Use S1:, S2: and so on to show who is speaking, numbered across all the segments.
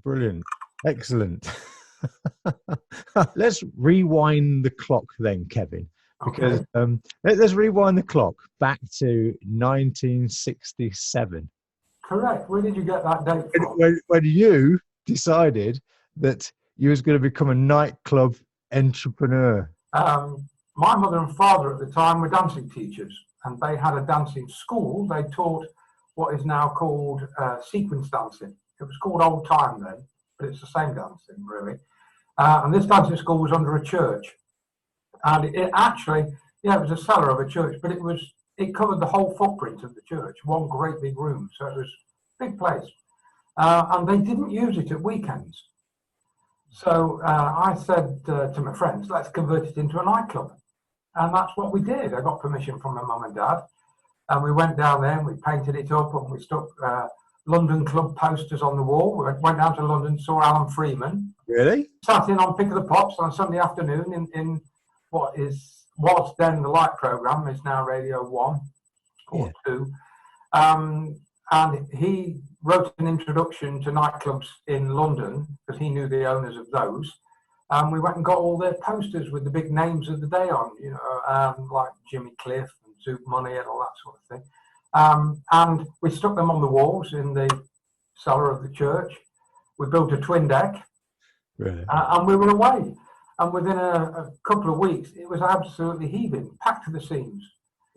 S1: Brilliant. Excellent. Let's rewind the clock then, Kevin, because let's rewind the clock back to 1967.
S2: Correct. Where did you get that date from?
S1: When you decided that you was going to become a nightclub entrepreneur.
S2: My mother and father at the time were dancing teachers, and they had a dancing school. They taught what is now called sequence dancing. It was called old time then, but it's the same dancing really. And this dancing school was under a church, and it actually, it was a cellar of a church, but it covered the whole footprint of the church, one great big room, so it was a big place. And they didn't use it at weekends. So I said to my friends, let's convert it into a nightclub. And that's what we did. I got permission from my mum and dad, and we went down there and we painted it up, and we stuck London club posters on the wall. We went down to London, saw Alan Freeman.
S1: Really?
S2: Sat in on Pick of the Pops on Sunday afternoon in what was then the Light programme, is now Radio 1 or 2. And he wrote an introduction to nightclubs in London because he knew the owners of those. And we went and got all their posters with the big names of the day on, like Jimmy Cliff and Zoot Money and all that sort of thing. And we stuck them on the walls in the cellar of the church. We built a twin deck,
S1: really?
S2: And we were away. And within a couple of weeks, it was absolutely heaving, packed to the seams.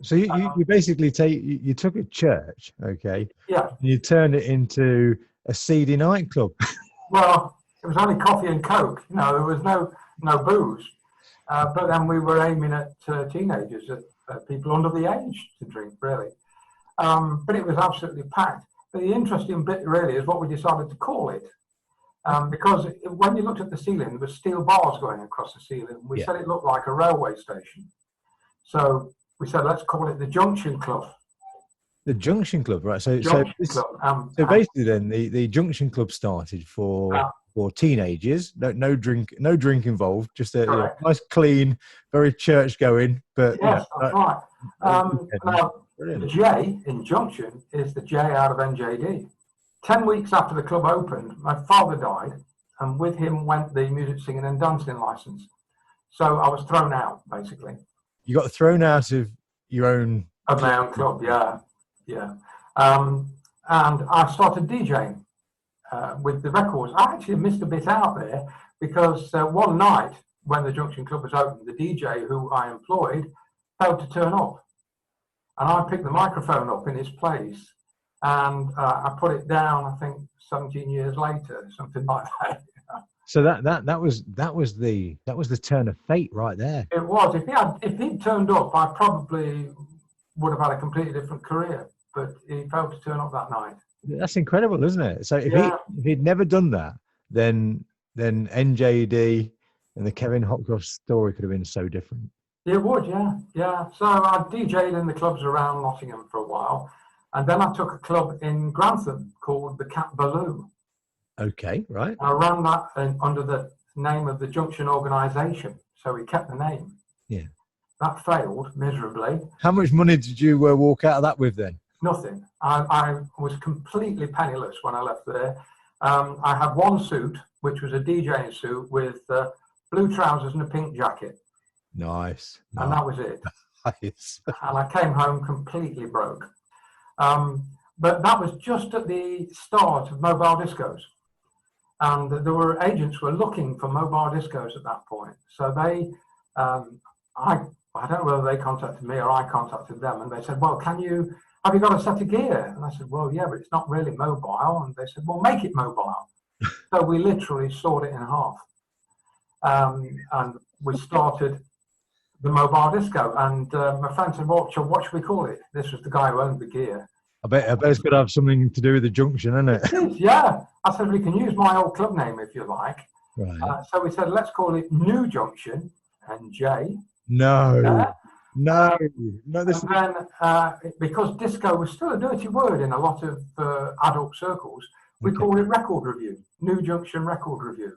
S1: So you basically you took a church, okay?
S2: Yeah.
S1: And you turned it into a seedy nightclub.
S2: Well, it was only coffee and Coke. There was no booze. But then we were aiming at teenagers, at people under the age to drink, really. But it was absolutely packed. But the interesting bit really is what we decided to call it. Because when you looked at the ceiling, there were steel bars going across the ceiling. We said it looked like a railway station. So we said, let's call it the Junction Club.
S1: The Junction Club, right? So basically then the Junction Club started for teenagers. No drink involved, just a nice, clean, very church going. But
S2: yes, that's right. Now, the J in Junction is the J out of NJD. 10 weeks after the club opened, my father died, and with him went the music, singing and dancing license. So I was thrown out, basically.
S1: You got thrown out of your own...
S2: Of my own club, yeah. And I started DJing with the records. I actually missed a bit out there because one night when the Junction Club was open, the DJ who I employed failed to turn up. And I picked the microphone up in his place, and I put it down, I think 17 years later, something like that.
S1: So that was the turn of fate right there.
S2: It was. If he'd turned up, I probably would have had a completely different career. But he failed to turn up that night.
S1: That's incredible, isn't it? So if he'd never done that, then NJD and the Kevin Hopcroft story could have been so different.
S2: It would, yeah. So I DJ'd in the clubs around Nottingham for a while, and then I took a club in Grantham called the Cat Baloo.
S1: Okay, right.
S2: I ran that under the name of the Junction organisation, so we kept the name.
S1: Yeah. That
S2: failed miserably.
S1: How much money did you walk out of that with then?
S2: Nothing. I was completely penniless when I left there. I had one suit, which was a DJing suit with blue trousers and a pink jacket.
S1: Nice.
S2: And that was it.
S1: Nice.
S2: And I came home completely broke. But that was just at the start of mobile discos. And there were agents who were looking for mobile discos at that point. So they, I don't know whether they contacted me or I contacted them, and they said, well, have you got a set of gear? And I said, well, yeah, but it's not really mobile. And they said, well, make it mobile. So we literally sawed it in half. And we started the mobile disco. And my friend said, well, what should we call it? This was the guy who owned the gear.
S1: I bet it's got to have something to do with the Junction, isn't it?
S2: It is, yeah. I said, we can use my old club name if you like.
S1: Right.
S2: So we said, let's call it New Junction, NJ.
S1: No.
S2: And then, because disco was still a dirty word in a lot of adult circles, we called it Record Review, New Junction Record Review.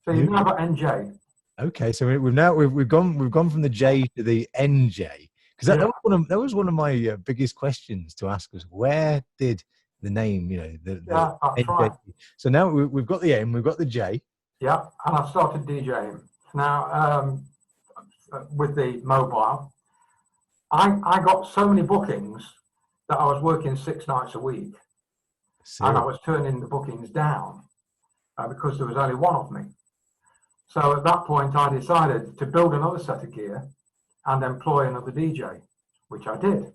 S2: So you've now got NJ.
S1: Okay, so we've gone from the J to the NJ, because that was one of my biggest questions to ask was, where did the name, you know, the
S2: that's
S1: NJD.
S2: right.
S1: So now we've got the N, we've got the J.
S2: Yeah, and I started DJing. Now, with the mobile, I got so many bookings that I was working 6 nights a week. And I was turning the bookings down because there was only one of me. So at that point, I decided to build another set of gear and employ another DJ, which I did.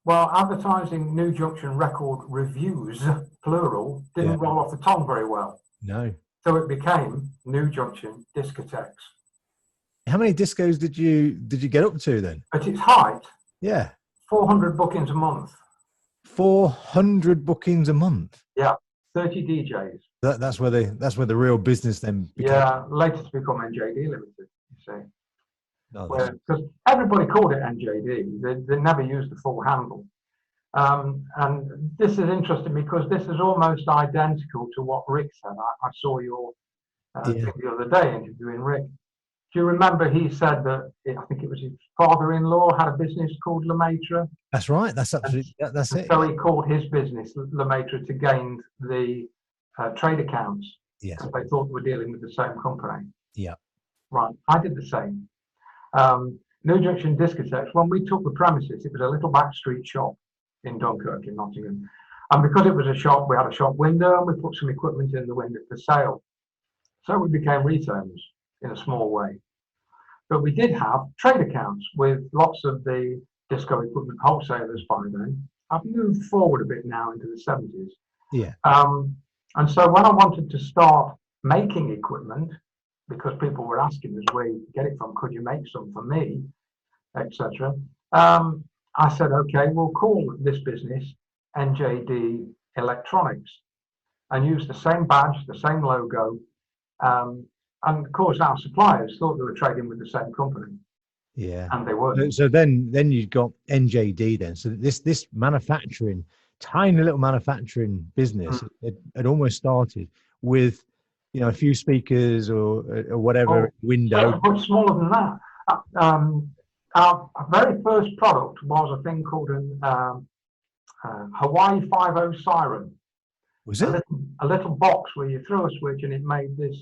S2: Well, advertising New Junction record reviews, plural, didn't roll off the tongue very well.
S1: No.
S2: So it became New Junction Discotheques.
S1: How many discos did you get up to then?
S2: At its height, 400 bookings a month.
S1: 400 bookings a month.
S2: Yeah, 30 DJs.
S1: That's where the real business then became.
S2: Yeah, later to become NJD Limited, you see.
S1: Oh,
S2: because everybody called it NJD, they never used the full handle. And this is interesting because this is almost identical to what Rick said. I saw your thing the other day interviewing Rick. Do you remember he said that I think it was his father-in-law had a business called Lemaitre?
S1: That's right. That's absolutely that's it.
S2: So he called his business Lemaitre to gain the trade accounts.
S1: Yes.
S2: Because they thought they were dealing with the same company.
S1: Yeah.
S2: Right. I did the same. New Junction Discotheques, when we took the premises, it was a little back street shop in Dunkirk in Nottingham. And because it was a shop, we had a shop window and we put some equipment in the window for sale. So we became retailers in a small way. But we did have trade accounts with lots of the disco equipment wholesalers by then. I've moved forward a bit now into the 70s.
S1: Yeah.
S2: And so when I wanted to start making equipment, because people were asking us where you get it from, could you make some for me, etc. I said, okay, we'll call this business NJD Electronics and use the same badge, the same logo. And of course, our suppliers thought they were trading with the same company.
S1: Yeah.
S2: And they were.
S1: So then you've got NJD then. So this manufacturing, tiny little manufacturing business, it almost started with, you know, a few speakers or whatever window.
S2: Much smaller than that. Our very first product was a thing called an Hawaii 5.0 siren.
S1: Was it?
S2: A little box where you threw a switch and it made this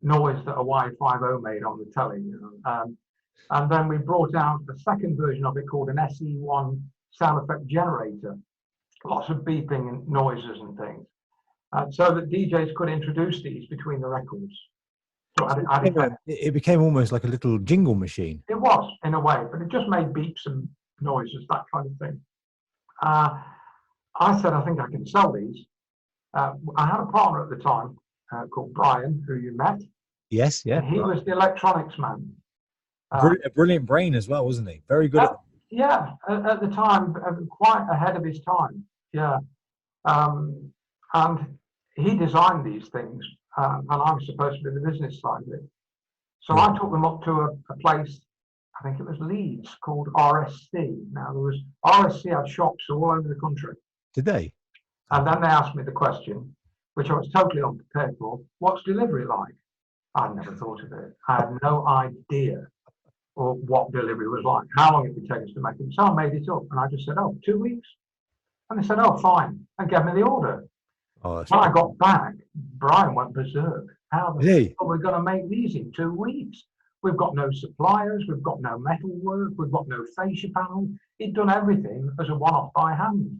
S2: noise that Hawaii 5.0 made on the telly. You know? And then we brought out the second version of it called an S1 sound effect generator. Lots of beeping and noises and things. So that DJs could introduce these between the records. So
S1: it became almost like a little jingle machine.
S2: It was, in a way, but it just made beeps and noises, that kind of thing. I said, I think I can sell these. I had a partner at the time called Brian, who you met.
S1: Yes, yeah.
S2: He was the electronics man.
S1: A brilliant brain as well, wasn't he? Very good at
S2: yeah, at the time, quite ahead of his time. Yeah. And he designed these things, and I was supposed to be the business side of it. So I took them up to a place, I think it was Leeds, called RSC. Now, RSC had shops all over the country.
S1: Did they?
S2: And then they asked me the question, which I was totally unprepared for, what's delivery like? I'd never thought of it. I had no idea of what delivery was like, how long it would take us to make them. So I made it up, and I just said, 2 weeks. And they said, fine, and gave me the order. When I got back, Brian went berserk. How the hell are we going to make these in 2 weeks? We've got no suppliers, we've got no metal work, we've got no fascia panel. He'd done everything as a one-off by hand.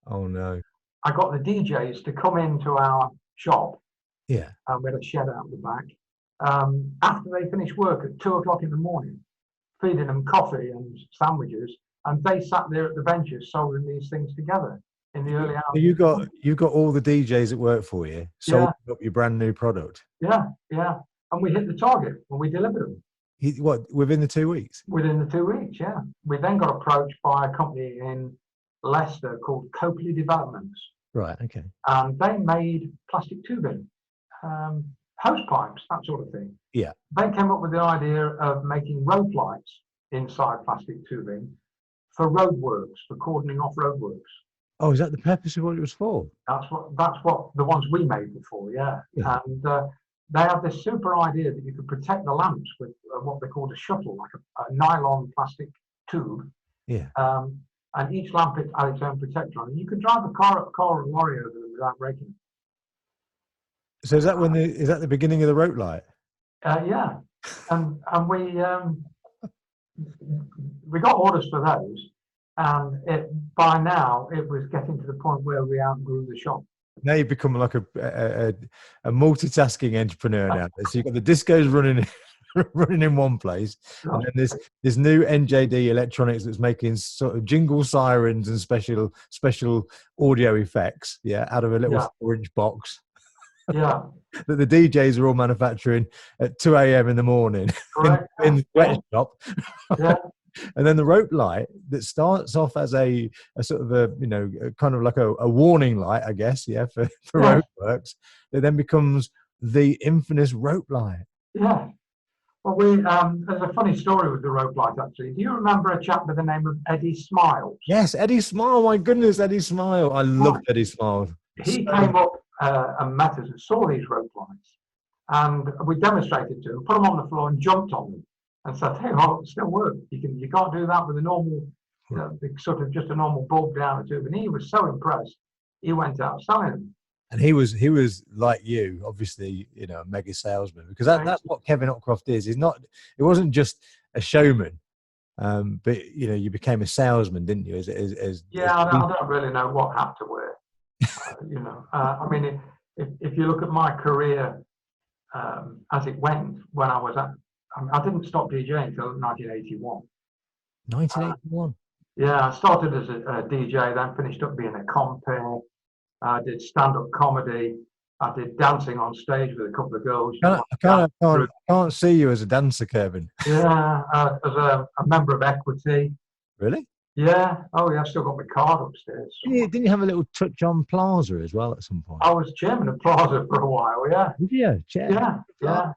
S1: Oh no.
S2: I got the DJs to come into our shop.
S1: Yeah.
S2: And we had a shed out the back. After they finished work at 2 o'clock in the morning, feeding them coffee and sandwiches, and they sat there at the benches soldering these things together in the early hours.
S1: You got all the DJs that work for you, sold up your brand new product.
S2: Yeah, yeah. And we hit the target when we delivered them.
S1: Within the 2 weeks?
S2: Within the 2 weeks, yeah. We then got approached by a company in Leicester called Copley Developments.
S1: Right, okay.
S2: And they made plastic tubing, hose pipes, that sort of thing.
S1: Yeah.
S2: They came up with the idea of making road lights inside plastic tubing for roadworks, for cordoning off roadworks.
S1: Oh, is that the purpose of what it was for?
S2: That's what the ones we made before, yeah. And they had this super idea that you could protect the lamps with what they called a shuttle, like a nylon plastic tube.
S1: Yeah.
S2: and each lamp had its own protector on it. You could drive a car or lorry over them without breaking it.
S1: So is that the beginning of the rope light?
S2: Yeah, and we got orders for those, and by now it was getting to the point where we outgrew the shop.
S1: Now you've become like a multitasking entrepreneur now. So you've got the discos running in one place, and then there's new NJD electronics that's making sort of jingle sirens and special audio effects, out of a little 4-inch box.
S2: Yeah.
S1: That the DJs are all manufacturing at 2 a.m. in the morning in the sweatshop.
S2: Yeah.
S1: And then the rope light that starts off as a sort of a kind of like a warning light, I guess, for rope works. It then becomes the infamous rope light.
S2: Yeah. Well, there's a funny story with the rope light, actually. Do you remember a chap by the name of Eddie Smiles?
S1: Yes, Eddie Smile. My goodness, Eddie Smile. I loved Eddie Smile.
S2: He came up and met us and saw these rope lights. And we demonstrated to him, put them on the floor and jumped on them. And said, hey, well, it still works. You can't do that with a normal, sort of just a normal bulb down the tube. And he was so impressed, he went out selling them.
S1: And he was like you, obviously, a mega salesman, because that's what Kevin Hopcroft is. It wasn't just a showman, but you became a salesman, didn't you?
S2: I don't really know what hat to wear. I mean, if you look at my career as it went when I was I didn't stop DJing until 1981.
S1: 1981.
S2: I started as a DJ, then finished up being a compere. I did stand-up comedy. I did dancing on stage with a couple of girls.
S1: I can't see you as a dancer, Kevin.
S2: Yeah, as a member of Equity.
S1: Really?
S2: Yeah. Oh, yeah. I've still got my card upstairs.
S1: Didn't you have a little touch on Plaza as well at some point?
S2: I was chairman of Plaza for a while. Yeah.
S1: Did you?
S2: Yeah.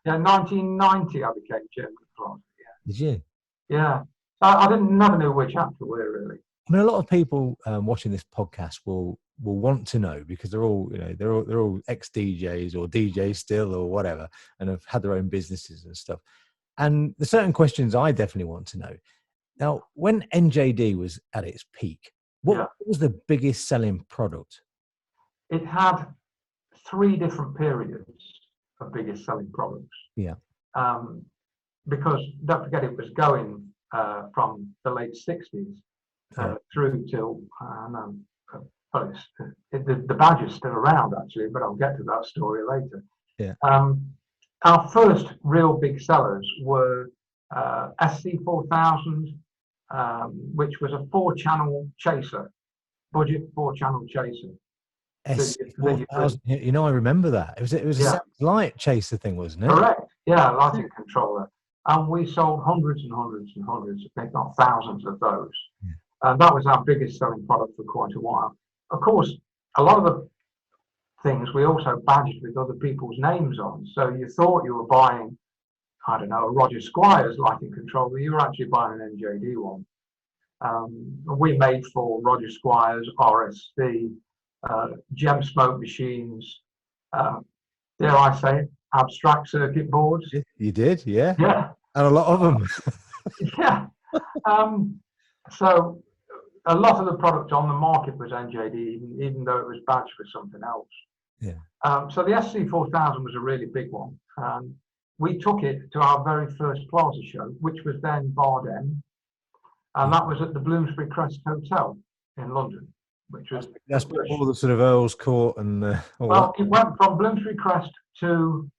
S2: 1990, I became chairman of Plaza. Yeah.
S1: Did you?
S2: Yeah. I never knew which hat to wear, really.
S1: I mean, a lot of people watching this podcast will want to know, because they're all ex DJs or DJs still or whatever, and have had their own businesses and stuff. And there's certain questions I definitely want to know. Now, when NJD was at its peak, what was the biggest selling product?
S2: It had 3 different periods of biggest selling products.
S1: Yeah.
S2: Because don't forget, it was going from the late 60s through till the badge is still around, actually, but I'll get to that story later.
S1: Yeah.
S2: Our first real big sellers were SC4000, which was a 4-channel chaser, budget 4-channel chaser.
S1: SC4000. I remember that. It was a light chaser thing, wasn't it?
S2: Correct. Yeah, lighting controller. And we sold hundreds and hundreds and hundreds, if not thousands of those. Yeah. And that was our biggest selling product for quite a while. Of course, a lot of the things we also badged with other people's names on. So you thought you were buying, I don't know, a Roger Squires lighting controller. You were actually buying an NJD one. We made for Roger Squires, RSC, gem smoke machines, dare I say, abstract circuit boards.
S1: You did, yeah.
S2: Yeah.
S1: And a lot of them.
S2: Yeah. So a lot of the product on the market was NJD, even though it was badged for something else.
S1: Yeah.
S2: So the SC4000 was a really big one. We took it to our very first Plaza show, which was then Bardem, and that was at the Bloomsbury Crest Hotel in London, which was
S1: all the sort of Earl's Court and
S2: it went from Bloomsbury Crest to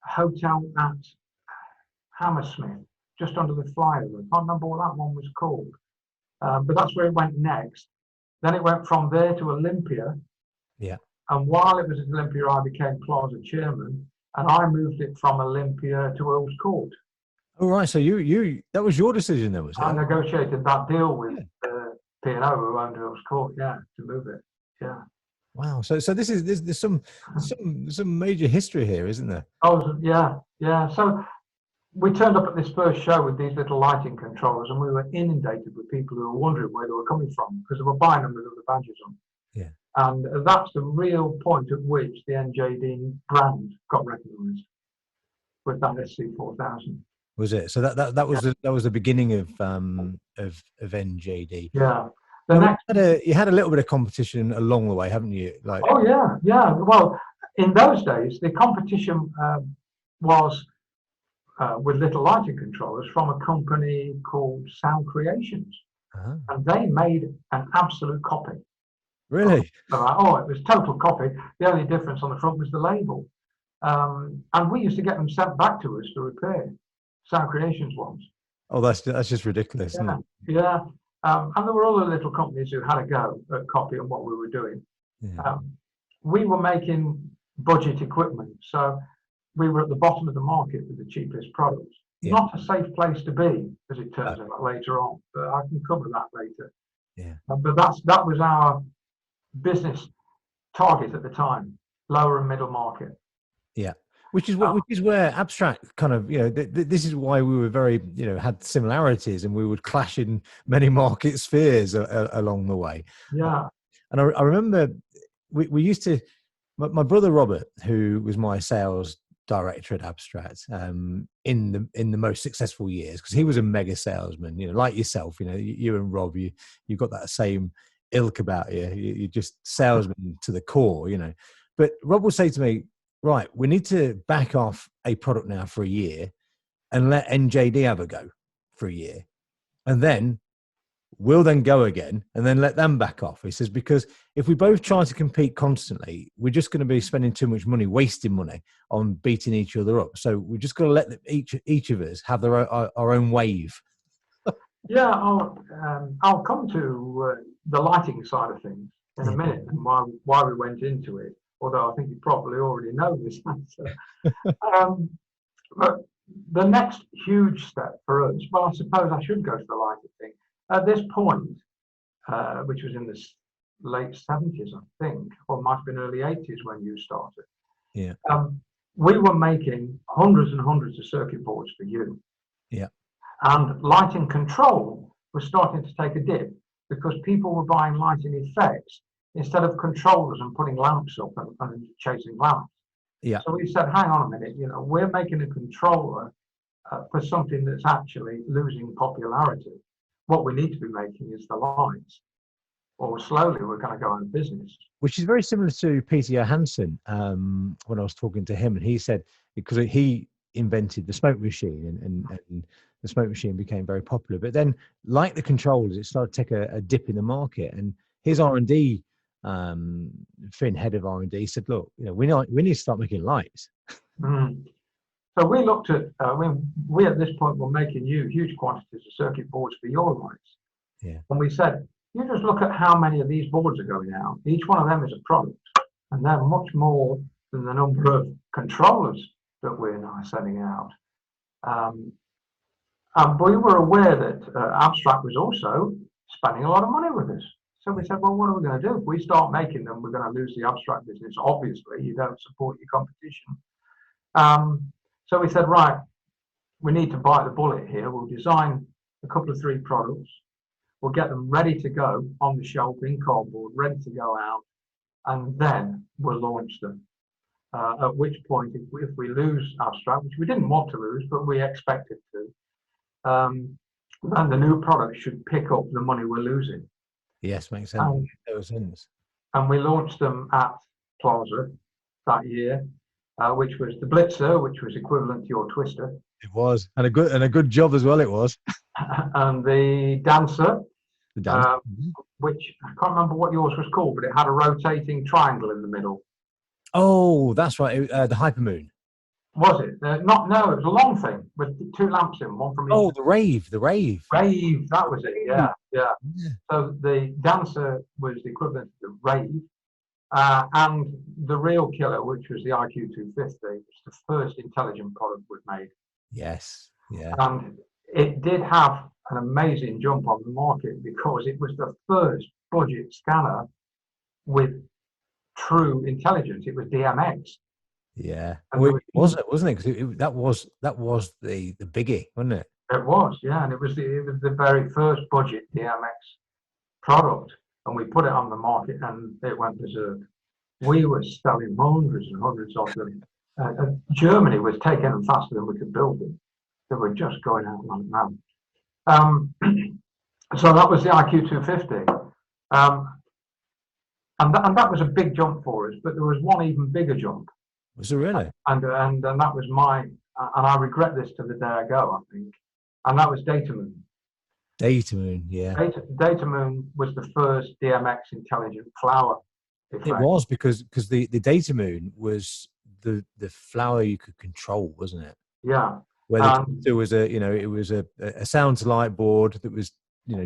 S2: a hotel at Hammersmith, just under the flyover. I can't remember what that one was called, but that's where it went next. Then it went from there to Olympia.
S1: Yeah.
S2: And while it was at Olympia, I became Plaza chairman, and I moved it from Olympia to Earl's Court.
S1: Oh, right. So that was your decision then, was it?
S2: I negotiated that deal with P&O, who owned Earl's Court, to move it. Yeah.
S1: Wow. So there's some major history here, isn't there?
S2: Oh, yeah. So we turned up at this first show with these little lighting controllers, and we were inundated with people who were wondering where they were coming from, because they were buying them with other badges on.
S1: Yeah.
S2: And that's the real point at which the NJD brand got recognised, with that SC4000.
S1: Was it? So that was the beginning of NJD.
S2: Yeah.
S1: You had a little bit of competition along the way, haven't you? Like,
S2: oh yeah, yeah. Well, in those days, the competition was with little lighting controllers from a company called Sound Creations, and they made an absolute copy.
S1: Really?
S2: Oh, it was total copy. The only difference on the front was the label, and we used to get them sent back to us for repair. Sound Creations ones.
S1: Oh, that's just ridiculous, isn't it?
S2: Yeah. And there were other little companies who had a go at copying what we were doing.
S1: Yeah.
S2: We were making budget equipment, so we were at the bottom of the market with the cheapest products. Yeah. Not a safe place to be, as it turns out later on, but I can cover that later.
S1: Yeah.
S2: But that was our business target at the time, lower and middle market.
S1: Yeah. Which is where Abstract kind of, this is why we were very, had similarities, and we would clash in many market spheres along the way.
S2: Yeah.
S1: And I remember we used to, my brother Robert, who was my sales director at Abstract in the most successful years, because he was a mega salesman, like yourself, you and Rob, you've got that same ilk about you. You're just salesman to the core, But Rob will say to me, right, we need to back off a product now for a year and let NJD have a go for a year. And then we'll then go again and then let them back off. He says, because if we both try to compete constantly, we're just going to be spending too much money, wasting money on beating each other up. So we're just going to let each of us have our own wave.
S2: Yeah, I'll come to the lighting side of things in a minute, and why we went into it. Although I think you probably already know this answer. But the next huge step for us, well, I suppose I should go to the lighting thing. At this point, which was in the late 70s, I think, or might have been early 80s when you started.
S1: Yeah.
S2: We were making hundreds and hundreds of circuit boards for you.
S1: Yeah.
S2: And lighting control was starting to take a dip because people were buying lighting effects instead of controllers and putting lamps up and chasing lamps.
S1: Yeah.
S2: So we said, hang on a minute, we're making a controller for something that's actually losing popularity. What we need to be making is the lights, or slowly we're going to go out of business.
S1: Which is very similar to Peter Johansson when I was talking to him, and he said, because he invented the smoke machine and the smoke machine became very popular. But then, like the controllers, it started to take a dip in the market, and his R&D Finn, head of R&D, said, look, we need to start making lights.
S2: So we looked at, we at this point were making you huge quantities of circuit boards for your lights.
S1: Yeah.
S2: And we said, you just look at how many of these boards are going out. Each one of them is a product, and they're much more than the number of controllers that we're now sending out. And we were aware that Abstract was also spending a lot of money with us. So we said, well, what are we going to do? If we start making them, we're going to lose the Abstract business. Obviously, you don't support your competition. So we said, right, we need to bite the bullet here. We'll design a couple of 3 products. We'll get them ready to go on the shelf in cardboard, ready to go out, and then we'll launch them. At which point, if we lose Abstract, which we didn't want to lose, but we expected to, then the new product should pick up the money we're losing.
S1: Yes, makes sense.
S2: And we launched them at Plaza that year, which was the Blitzer, which was equivalent to your Twister.
S1: It was, and a good job as well. It was.
S2: And the Dancer, which I can't remember what yours was called, but it had a rotating triangle in the middle.
S1: Oh, that's right. The Hypermoon.
S2: Was it? No, it was a long thing with 2 lamps in, one from each.
S1: Oh, the Rave.
S2: Rave, that was it. Yeah. So the Dancer was the equivalent to the Rave, and the real killer, which was the IQ250, was the first intelligent product we've made.
S1: Yes. Yeah.
S2: And it did have an amazing jump on the market because it was the first budget scanner with true intelligence. It was DMX.
S1: Yeah, well, wasn't it? Because that was the biggie, wasn't it?
S2: It was, yeah, and it was the very first budget DMX product, and we put it on the market, and it went berserk. We were selling hundreds and hundreds of them. Germany was taking them faster than we could build them. They were just going out like mad. So that was the IQ250. And that was a big jump for us, but there was one even bigger jump.
S1: Was it really?
S2: And that was and I regret this to the day I go, I think, and that was Datamoon.
S1: Datamoon, yeah.
S2: Datamoon was the first DMX intelligent flower effect.
S1: It was because the Datamoon was the flower you could control, wasn't it?
S2: Yeah.
S1: Where there was it was a sound to light board that was,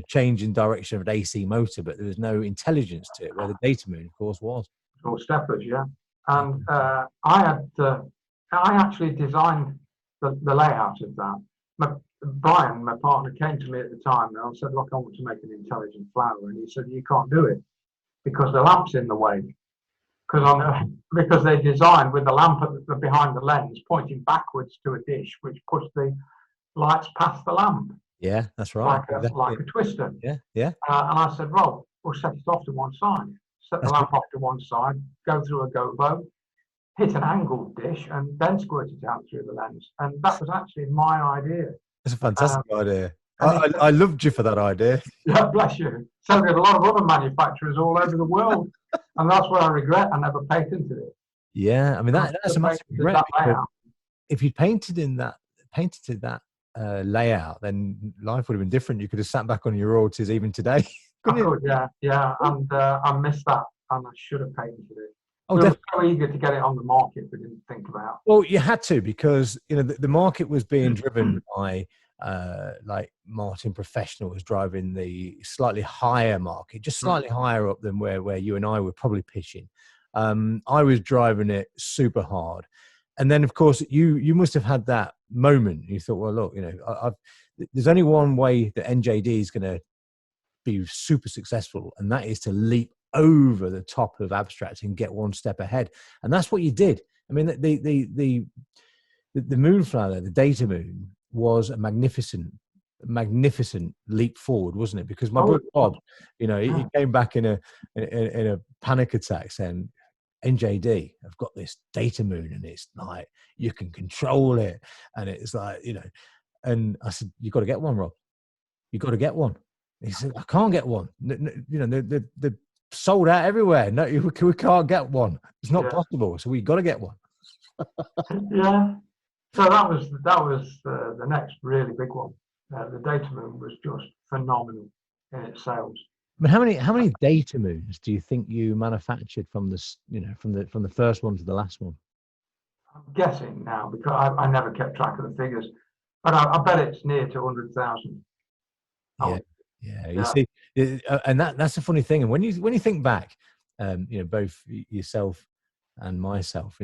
S1: changing direction of an AC motor, but there was no intelligence to it, where the Datamoon, of course, was.
S2: All steppers, yeah. And I actually designed the layout of that. Brian, my partner, came to me at the time and I said, look, I want to make an intelligent flower. And he said, you can't do it because the lamp's in the way. Because they designed with the lamp behind the lens pointing backwards to a dish, which pushed the lights past the lamp.
S1: Yeah, that's right.
S2: Like a twister.
S1: Yeah, yeah.
S2: And I said, well, we'll set it off to one side. Set the lamp off to one side, go through a gobo, hit an angled dish, and then squirt it out through the lens. And that was actually my idea.
S1: It's a fantastic idea. I loved you for that idea.
S2: Yeah, bless you. So did a lot of other manufacturers all over the world. And that's what I regret. I never patented it.
S1: Yeah, I mean, that's a massive regret. If you painted that layout, then life would have been different. You could have sat back on your royalties even today.
S2: Yeah. And I missed that. And I should have patented it.
S1: We
S2: were so eager to get it on the market, we didn't think about.
S1: Well, you had to, because the market was being driven by like Martin Professional was driving the slightly higher market, just slightly higher up than where you and I were probably pitching. I was driving it super hard, and then of course you must have had that moment. You thought, well, look, there's only one way that NJD is going to be super successful, and that is to leap over the top of abstract and get one step ahead. And that's what you did. I mean, the Moonflower, the Datamoon, was a magnificent leap forward, wasn't it? Because my brother Bob, he came back in a panic attack saying, NJD, I've got this Datamoon, and it's like you can control it, and it's like, and I said, you got to get one, Rob. You got to get one. He said, I can't get one. The sold out everywhere. No, we can't get one. It's not possible. So we got to get one.
S2: Yeah. So that was the next really big one. The Datamoon was just phenomenal in its sales.
S1: But how many Datamoons do you think you manufactured from this? From the first one to the last one?
S2: I'm guessing now, because I never kept track of the figures, but I bet it's near to 100,000.
S1: Yeah. You see, and that's the funny thing. And when you think back, both yourself and myself,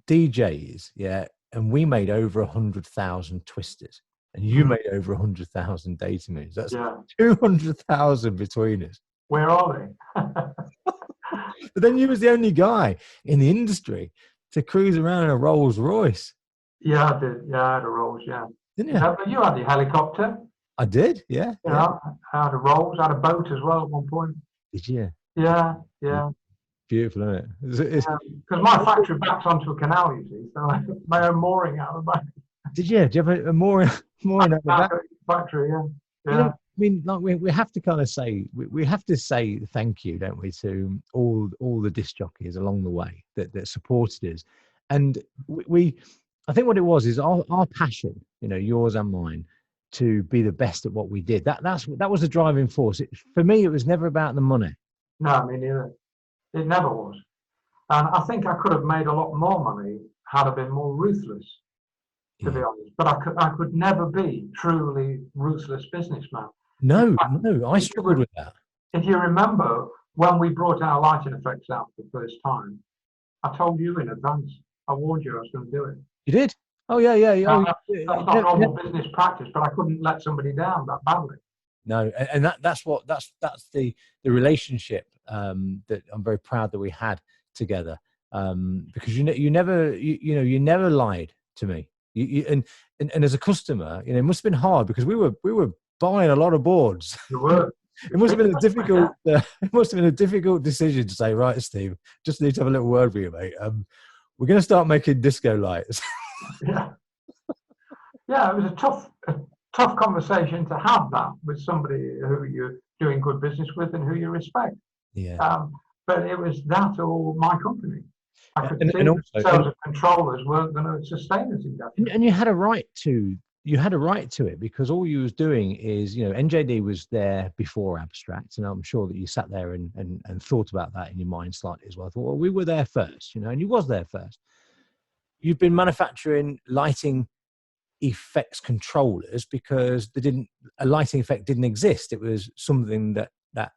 S1: DJs, and we made over 100,000 twisters, and you made over 100,000 Datamoons. That's 200,000 between us.
S2: Where are they?
S1: But then you was the only guy in the industry to cruise around in a Rolls Royce.
S2: Yeah, I did. Yeah, I had a Rolls. Yeah,
S1: didn't you?
S2: You had your helicopter.
S1: I did. Yeah.
S2: I had a Rolls. I had a boat as well at one point.
S1: Did you?
S2: Yeah.
S1: Beautiful, isn't it?
S2: Because my factory backs onto a canal, you see, so I have my own mooring out the back.
S1: Did you? Do you have a mooring out the back?
S2: Factory, yeah.
S1: I mean, like we have to kind of say we have to say thank you, don't we, to all the disc jockeys along the way that supported us, and I think what it was is our passion, yours and mine, to be the best at what we did. That was the driving force. For me, it was never about the money.
S2: No, me neither. It never was. And I think I could have made a lot more money had I been more ruthless, to be honest. But I could never be truly ruthless businessman.
S1: No, I struggled with that.
S2: If you remember, when we brought our lighting effects out for the first time, I told you in advance. I warned you I was going to do it.
S1: You did? Oh, yeah.
S2: That's not normal business practice, but I couldn't let somebody down that badly.
S1: No, and that's the relationship that I'm very proud that we had together, because you never lied to me. And as a customer, it must have been hard, because we were buying a lot of boards.
S2: You were.
S1: It must have been a difficult decision to say, right, Steve, just need to have a little word with you, mate. We're going to start making disco lights.
S2: Yeah, it was a tough conversation to have that with somebody who you're doing good business with and who you respect.
S1: Yeah.
S2: But it was that or my company. I could see
S1: also,
S2: sales of controllers weren't going to sustain us indefinitely.
S1: And you had a right to it, because all you was doing is, NJD was there before Abstract, and I'm sure that you sat there and thought about that in your mind slightly as well. I thought, well, we were there first, and you was there first. You've been manufacturing lighting effects controllers because a lighting effect didn't exist. It was something that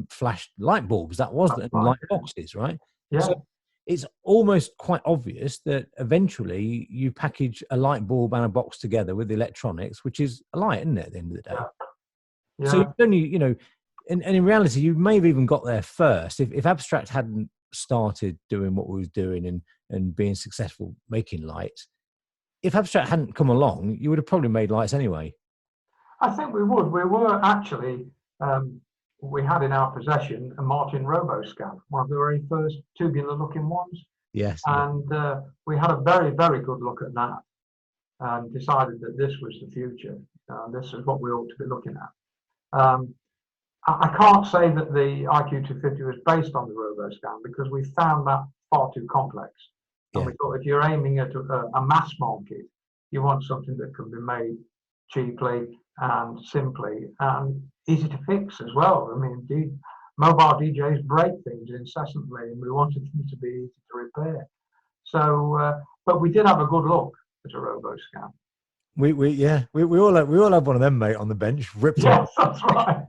S1: flashed light bulbs. That was the light boxes, right?
S2: Yeah.
S1: So it's almost quite obvious that eventually you package a light bulb and a box together with the electronics, which is a light, isn't it, at the end of the day?
S2: Yeah.
S1: So you've only, and in reality, you may have even got there first. If Abstract hadn't started doing what we was doing and being successful making lights, if Abstract hadn't come along, you would have probably made lights anyway.
S2: I think we would. We were actually, we had in our possession a Martin RoboScan, one of the very first tubular-looking ones.
S1: Yes.
S2: And we had a very, very good look at that and decided that this was the future. This is what we ought to be looking at. I can't say that the IQ250 was based on the RoboScan because we found that far too complex. And we thought if you're aiming at a mass market, you want something that can be made cheaply and simply and easy to fix as well. I mean, mobile DJs break things incessantly, and we wanted them to be easy to repair. So, but we did have a good look at a RoboScan.
S1: We all have one of them, mate, on the bench. Ripped
S2: yes, that's right.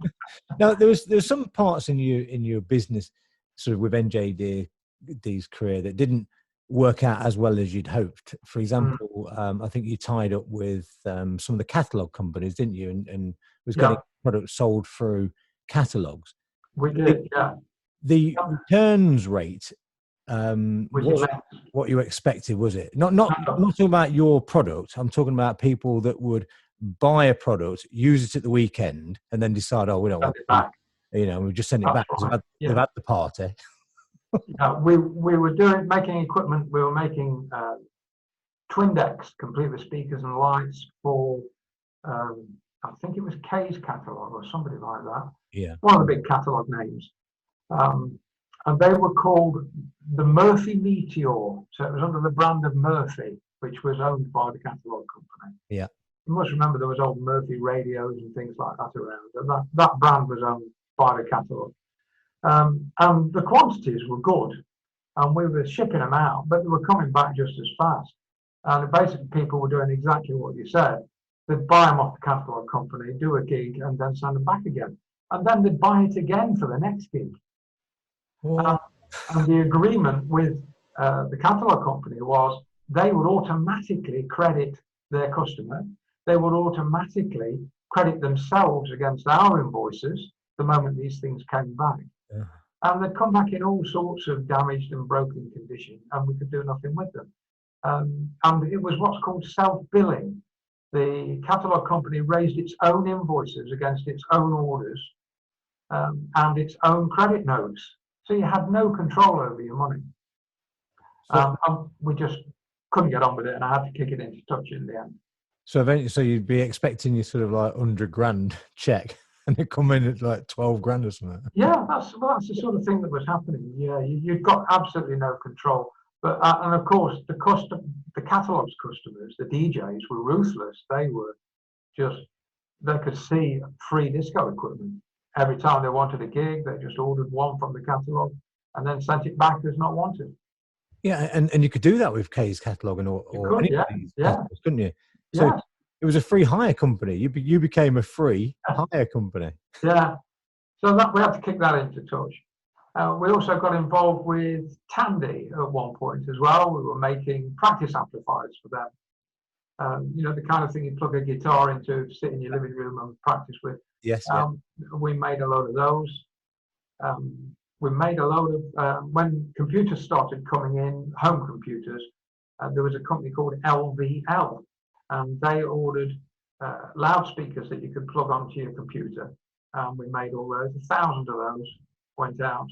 S1: Now, there's some parts in your business, sort of with NJD's career, that didn't work out as well as you'd hoped. For example, I think you tied up with some of the catalog companies, didn't you? And was getting products sold through catalogs.
S2: We did, yeah.
S1: The returns rate wasn't what you expected, was it? Not talking about your product. I'm talking about people that would buy a product, use it at the weekend, and then decide, oh, we don't want it back. We just send it back because they've had the party.
S2: We were making equipment. We were making twin decks, complete with speakers and lights for, I think it was K's catalog or somebody like that.
S1: Yeah.
S2: One of the big catalog names. And they were called the Murphy Meteor. So it was under the brand of Murphy, which was owned by the catalog company.
S1: Yeah.
S2: You must remember there was old Murphy radios and things like that around. And that brand was owned by the catalog. And the quantities were good, and we were shipping them out, but they were coming back just as fast. And basically, people were doing exactly what you said. They'd buy them off the catalog company, do a gig, and then send them back again. And then they'd buy it again for the next gig. And the agreement with the catalog company was they would automatically credit their customer. They would automatically credit themselves against our invoices the moment these things came back. Yeah. And they'd come back in all sorts of damaged and broken condition, and we could do nothing with them. And it was what's called self-billing. The catalogue company raised its own invoices against its own orders and its own credit notes. So you had no control over your money. We just couldn't get on with it, and I had to kick it into touch in the end.
S1: So you'd be expecting your sort of like $100,000 check, and it come in at like 12 grand or something.
S2: Yeah, that's the sort of thing that was happening. Yeah, you've got absolutely no control. But and of course, the catalogs customers, the DJs, were ruthless. They could see free disco equipment every time they wanted a gig. They just ordered one from the catalog and then sent it back as not wanted.
S1: Yeah, and you could do that with K's catalog or any of these catalogs, couldn't you? So it was a free hire company. You became a free hire company.
S2: Yeah. So we had to kick that into touch. We also got involved with Tandy at one point as well. We were making practice amplifiers for them. The kind of thing you plug a guitar into, sit in your living room and practice with.
S1: Yes.
S2: We made a load of those. We made a load of, when computers started coming in, home computers, there was a company called LVL, and they ordered loudspeakers that you could plug onto your computer. We made all those. 1,000 of those went out.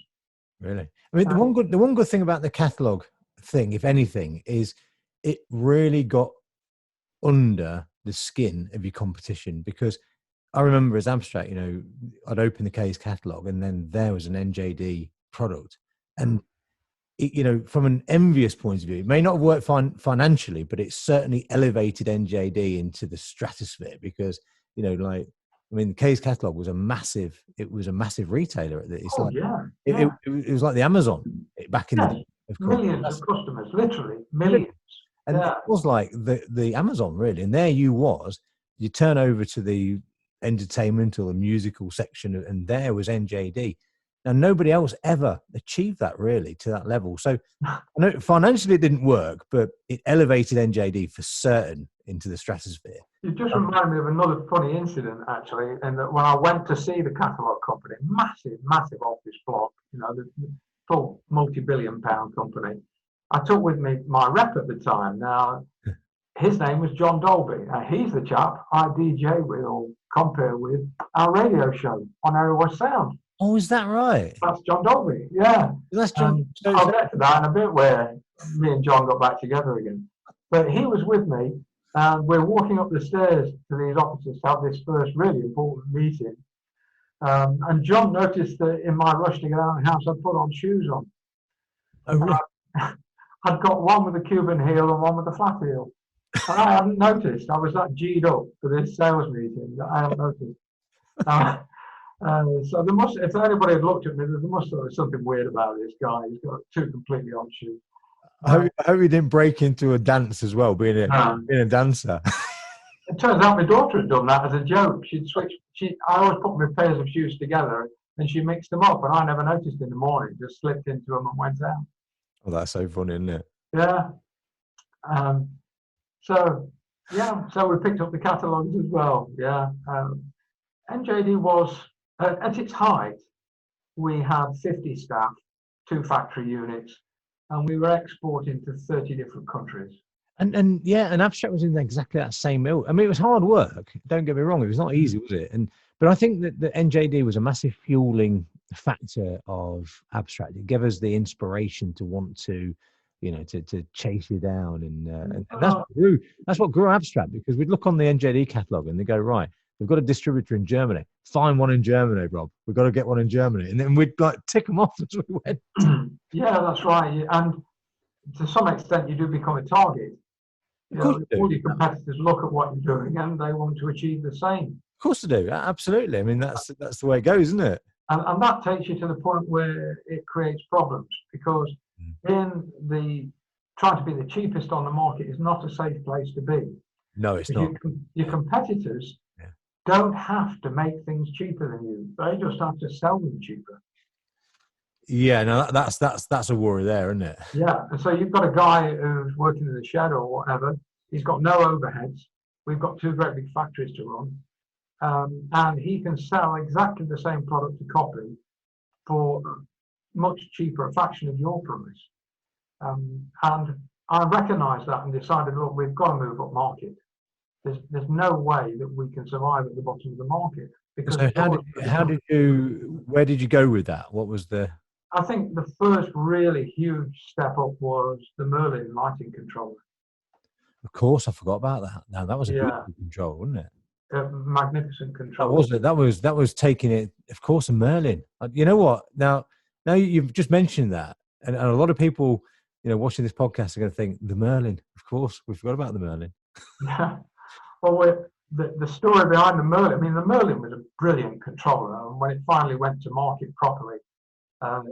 S1: Really? I mean, the one good thing about the catalog thing, if anything, is it really got under the skin of your competition, because I remember as Abstract, I'd open the case catalog and then there was an NJD product, and from an envious point of view, it may not have worked financially, but it certainly elevated NJD into the stratosphere, because the case catalog was a massive retailer. It was like the Amazon back in the day. Of course.
S2: Millions of customers, literally millions.
S1: And it was like the Amazon, really. And there you turn over to the entertainment or the musical section, and there was NJD. Now, nobody else ever achieved that, really, to that level. So I know financially it didn't work, but it elevated NJD for certain into the stratosphere.
S2: You just reminded me of another funny incident, actually, and that when I went to see the catalogue company, massive office block, the full multi-billion-pound company, I took with me my rep at the time. Now, his name was John Dolby. He's the chap I DJ with or compare with our radio show on Area West Sound.
S1: Oh, is that right?
S2: That's John Dolby, yeah.
S1: That's John.
S2: I'll get to that in a bit, where me and John got back together again. But he was with me, and we're walking up the stairs to these offices to have this first really important meeting. And John noticed that in my rush to get out of the house, I'd put on shoes on.
S1: Oh, really?
S2: I'd got one with a Cuban heel and one with a flat heel. And I hadn't noticed. I was that G'd up for this sales meeting that I hadn't noticed. So there must, if anybody had looked at me, there must have been something weird about this guy. He's got two completely odd shoes.
S1: I hope he didn't break into a dance as well, being a dancer.
S2: It turns out my daughter had done that as a joke. She'd switched. I always put my pairs of shoes together, and she mixed them up, and I never noticed in the morning. Just slipped into them and went out.
S1: Oh, that's so funny, isn't it?
S2: Yeah. So we picked up the catalogues as well. Yeah. NJD was at its height. We had 50 staff, 2 factory units, and we were exporting to 30 different countries. And
S1: Abstract was in exactly that same ilk. I mean, it was hard work. Don't get me wrong; it was not easy, was it? But I think that the NJD was a massive fueling factor of Abstract. It gave us the inspiration to want to, to chase you down, and that's what grew Abstract, because we'd look on the NJD catalogue and they go, right, we've got a distributor in Germany. Find one in Germany, Rob. We've got to get one in Germany, and then we'd tick them off as we went.
S2: Yeah, that's right. And to some extent, you do become a target. All your competitors look at what you're doing and they want to achieve the same.
S1: Of course they do. Absolutely. I mean, that's the way it goes, isn't it?
S2: And that takes you to the point where it creates problems, because trying to be the cheapest on the market is not a safe place to be.
S1: No, it's not.
S2: Your competitors don't have to make things cheaper than you. They just have to sell them cheaper.
S1: Yeah, no, that's a worry there, isn't it?
S2: Yeah, and so you've got a guy who's working in the shed or whatever. He's got no overheads. We've got 2 great big factories to run, and he can sell exactly the same product to copy for much cheaper, a fraction of your price. And I recognised that and decided, look, we've got to move up market. There's no way that we can survive at the bottom of the market. Because
S1: where did you go with that? What was the?
S2: I think the first really huge step up was the Merlin lighting controller.
S1: Of course, I forgot about that. Now that was a beautiful control, wasn't it?
S2: A magnificent control.
S1: That was taking it. Of course, a Merlin. You know what? Now you've just mentioned that, and a lot of people, watching this podcast are going to think the Merlin. Of course, we forgot about the Merlin.
S2: Yeah. Well, the story behind the Merlin. I mean, the Merlin was a brilliant controller, and when it finally went to market properly,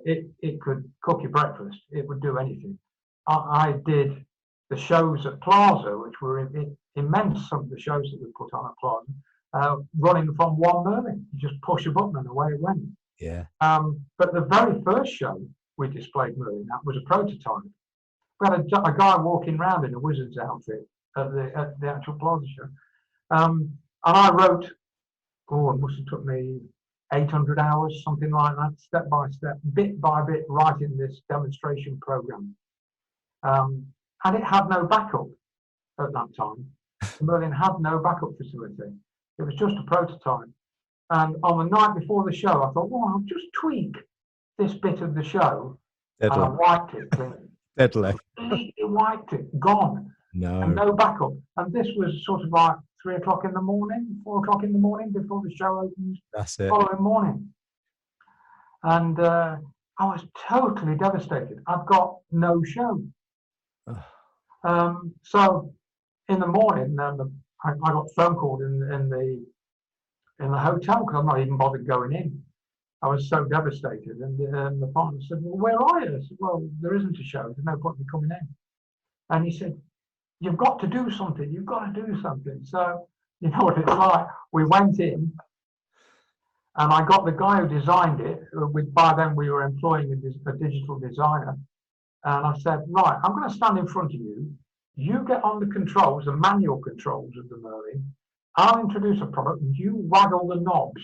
S2: it could cook your breakfast. It would do anything. I did the shows at Plaza, which were immense, some of the shows that we put on at Plaza, running from one Merlin. You just push a button and away it went.
S1: Yeah.
S2: But the very first show we displayed Merlin at was a prototype. We had a guy walking around in a wizard's outfit at the actual Plaza show. And I wrote, it must have took me 800 hours, something like that, step by step, bit by bit, writing this demonstration program. And it had no backup at that time. Merlin had no backup facility. It was just a prototype. And on the night before the show, I thought, I'll just tweak this bit of the show.
S1: Deadly.
S2: And I wiped it clean.
S1: Deadly.
S2: Completely wiped it, gone.
S1: No.
S2: And no backup. And this was sort of like 3 o'clock in the morning, 4 o'clock in the morning before the show opens.
S1: That's
S2: the
S1: it.
S2: following morning. And I was totally devastated. I've got no show. So in the morning, I got a phone call in the hotel because I'm not even bothered going in. I was so devastated. And the partner said, well, where are you? I said, well, there isn't a show. There's no point in me coming in. And he said, you've got to do something. You've got to do something. So you know what it's like. We went in, and I got the guy who designed it. By then, we were employing a digital designer. And I said, right, I'm going to stand in front of you. You get on the controls, the manual controls of the Merlin. I'll introduce a product, and you waggle the knobs.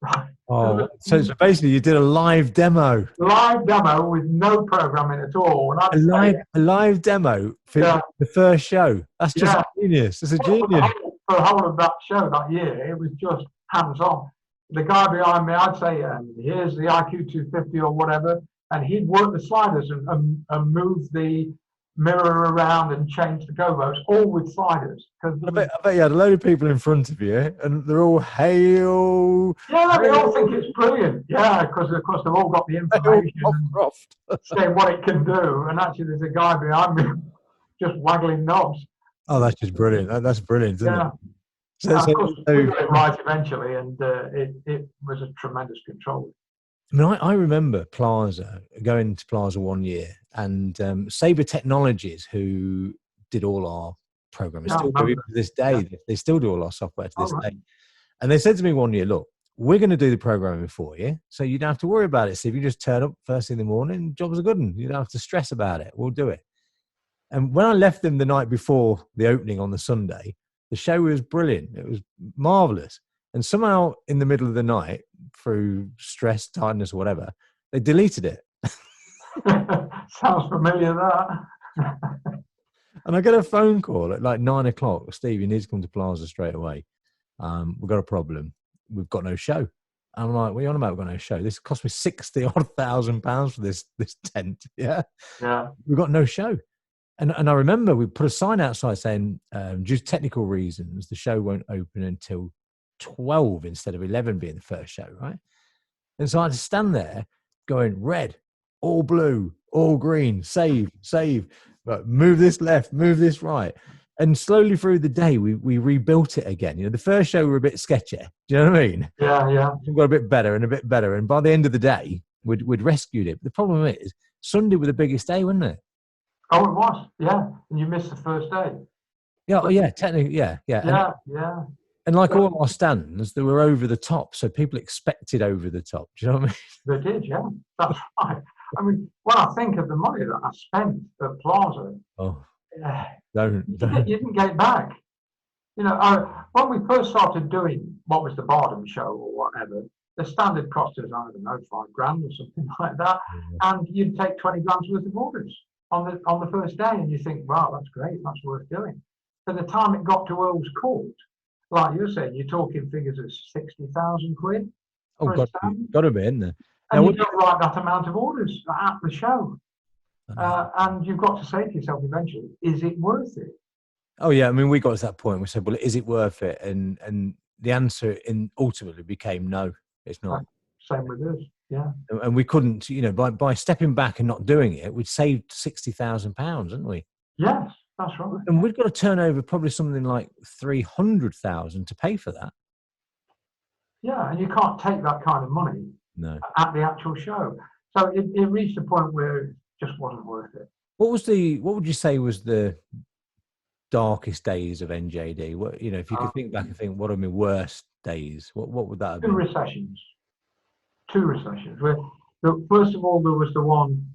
S2: Right.
S1: Oh, so basically you did a live demo.
S2: Live demo with no programming at all. And
S1: a live demo for the first show. That's just genius. That's a genius.
S2: For the whole of that show that year, it was just hands-on. The guy behind me, I'd say, here's the IQ 250 or whatever, and he'd work the sliders and move the mirror around and change the gobos, all with sliders.
S1: I bet you had a load of people in front of you, and they're all hail.
S2: Yeah, they all think it's brilliant. Yeah, because of course they've all got the information saying what it can do, and actually there's a guy behind me just waggling knobs.
S1: Oh, that's just brilliant. That's brilliant, isn't it?
S2: So of course, we got it right eventually, and it was a tremendous control.
S1: I mean, I remember Plaza, going to Plaza one year, and Sabre Technologies, who did all our programming, still do it to this day. Yeah. They still do all our software to this day. And they said to me one year, look, we're going to do the programming for you, so you don't have to worry about it. So if you just turn up first thing in the morning, job's a good one. You don't have to stress about it. We'll do it. And when I left them the night before the opening on the Sunday, the show was brilliant. It was marvellous. And somehow in the middle of the night, through stress, tiredness, or whatever, they deleted it.
S2: Sounds familiar, that.
S1: And I get a phone call at like 9 o'clock. Steve, you need to come to Plaza straight away. We've got a problem. We've got no show. I'm like, what are you on about? We've got no show. This cost me £60,000 for this tent. Yeah. We've got no show. And I remember we put a sign outside saying, due to technical reasons, the show won't open until 12 instead of 11 being the first show, right? And so I had to stand there going, red, all blue, all green, save, but move this left, move this right. And slowly through the day, we rebuilt it again. You know, the first show we were a bit sketchy. Do you know what I mean?
S2: Yeah.
S1: We got a bit better. And by the end of the day, we'd rescued it. But the problem is, Sunday was the biggest day, wasn't it?
S2: Oh, it was. Yeah. And you missed the first day.
S1: Yeah, technically, yeah.
S2: Yeah.
S1: And like all our stands, they were over the top. So people expected over the top. Do you know what I
S2: mean? They did, yeah. That's right. I mean, when I think of the money that I spent at Plaza, you didn't get back. You know, when we first started doing what was the Bardham show or whatever, the standard cost us, I don't know, $5,000 or something like that. And you'd take 20 grams worth of orders on the first day, and you think, wow, that's great, that's worth doing. By the time it got to Earl's Court, like you're saying, you're talking figures of 60,000 quid.
S1: Oh, got to be in there.
S2: And you don't write that amount of orders at the show. And you've got to say to yourself eventually, is it worth it?
S1: Oh, yeah. I mean, we got to that point. We said, well, is it worth it? And the answer ultimately became no, it's not.
S2: Same with us, yeah.
S1: And we couldn't, you know, by stepping back and not doing it, we'd saved £60,000, hadn't we?
S2: Yes, that's right.
S1: And we'd got to turn over probably something like 300,000 to pay for that.
S2: Yeah, and you can't take that kind of money at the actual show. So it reached a point where it just wasn't worth it.
S1: What would you say was the darkest days of NJD? What, you know, if you could think back and think, what are my worst days? What would that have been?
S2: Two recessions. First of all, there was the one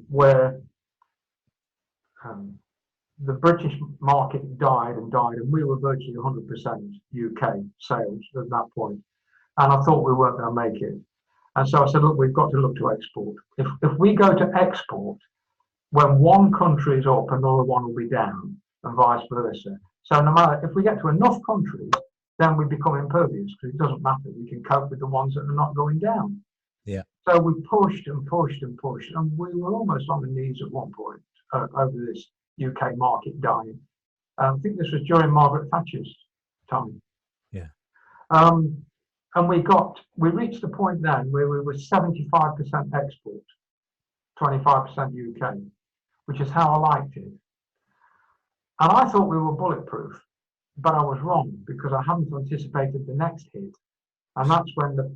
S2: where the British market died, and we were virtually 100% UK sales at that point. And I thought we weren't going to make it. And so I said, look, we've got to look to export. If we go to export, when one country is up, another one will be down, and vice versa. So no matter, if we get to enough countries, then we become impervious, because it doesn't matter. We can cope with the ones that are not going down.
S1: Yeah.
S2: So we pushed and pushed and pushed, and we were almost on the knees at one point over this UK market dying. I think this was during Margaret Thatcher's time.
S1: Yeah.
S2: And we reached the point then where we were 75% export, 25% UK, which is how I liked it. And I thought we were bulletproof, but I was wrong because I hadn't anticipated the next hit. And that's when the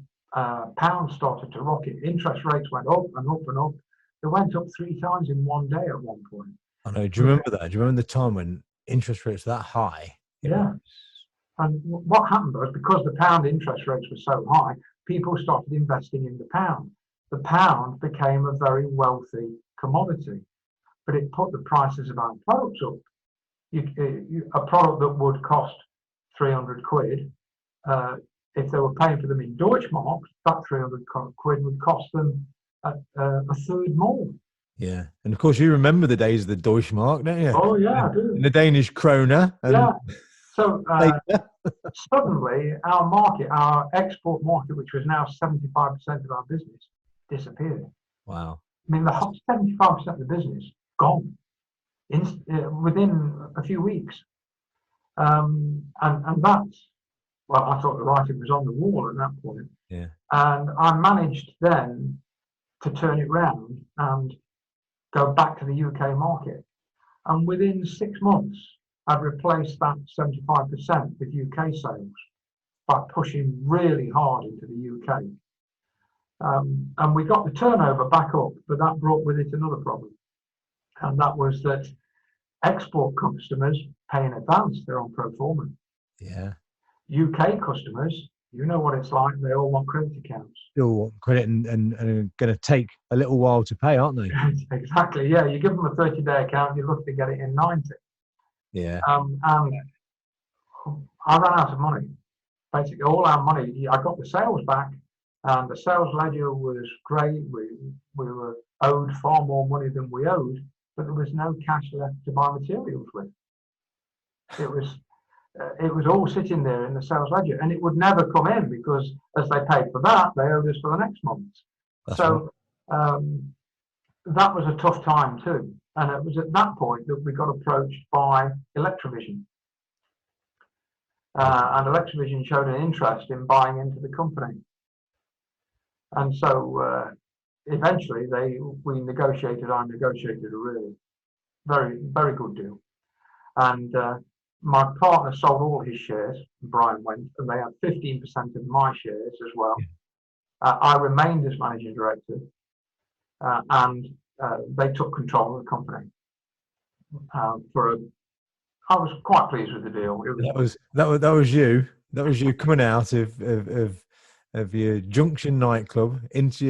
S2: pound started to rocket. Interest rates went up and up and up. They went up 3 times in one day at one point.
S1: I know. Do you remember that? Do you remember the time when interest rates were that high?
S2: Yeah. And what happened was, because the pound interest rates were so high, people started investing in the pound. The pound became a very wealthy commodity, but it put the prices of our products up. A product that would cost 300 quid, if they were paying for them in Deutschmarks, that 300 quid would cost them a third more.
S1: Yeah, and of course you remember the days of the Deutschmark, don't you?
S2: Oh yeah, I do.
S1: And the Danish krone.
S2: Yeah. So suddenly our export market, which was now 75% of our business, disappeared.
S1: Wow.
S2: I mean, the 75% of the business gone within a few weeks. And that's, well, I thought the writing was on the wall at that point.
S1: Yeah.
S2: And I managed then to turn it round and go back to the UK market. And within 6 months, I'd replaced that 75% with UK sales by pushing really hard into the UK. And we got the turnover back up, but that brought with it another problem. And that was that export customers pay in advance, they're on pro forma.
S1: Yeah.
S2: UK customers, you know what it's like, they all want credit accounts.
S1: Still want credit and are going to take a little while to pay, aren't they?
S2: Exactly, yeah. You give them a 30-day account, you're looking to get it in 90.
S1: Yeah.
S2: And I ran out of money. Basically, all our money, I got the sales back, and the sales ledger was great. We were owed far more money than we owed, but there was no cash left to buy materials with. It was all sitting there in the sales ledger, and it would never come in because as they paid for that, they owed us for the next month.
S1: That's
S2: so that was a tough time too. And it was at that point that we got approached by Electrovision. And Electrovision showed an interest in buying into the company. And so eventually I negotiated a really very, very good deal. And my partner sold all his shares, Brian went, and they had 15% of my shares as well. I remained as managing director, and they took control of the company. I was quite pleased with the deal.
S1: That was you. That was you coming out of your Junction nightclub into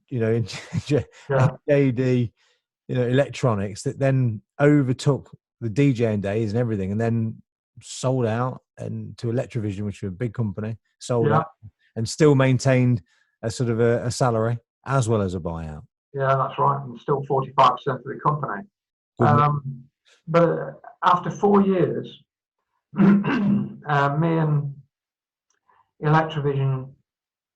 S1: your, into NJD, electronics that then overtook the DJing days and everything, and then sold out and to Electrovision, which was a big company, sold out and still maintained a sort of a salary as well as a buyout. Yeah,
S2: that's right. And still 45% of the company. But after 4 years, me and Electrovision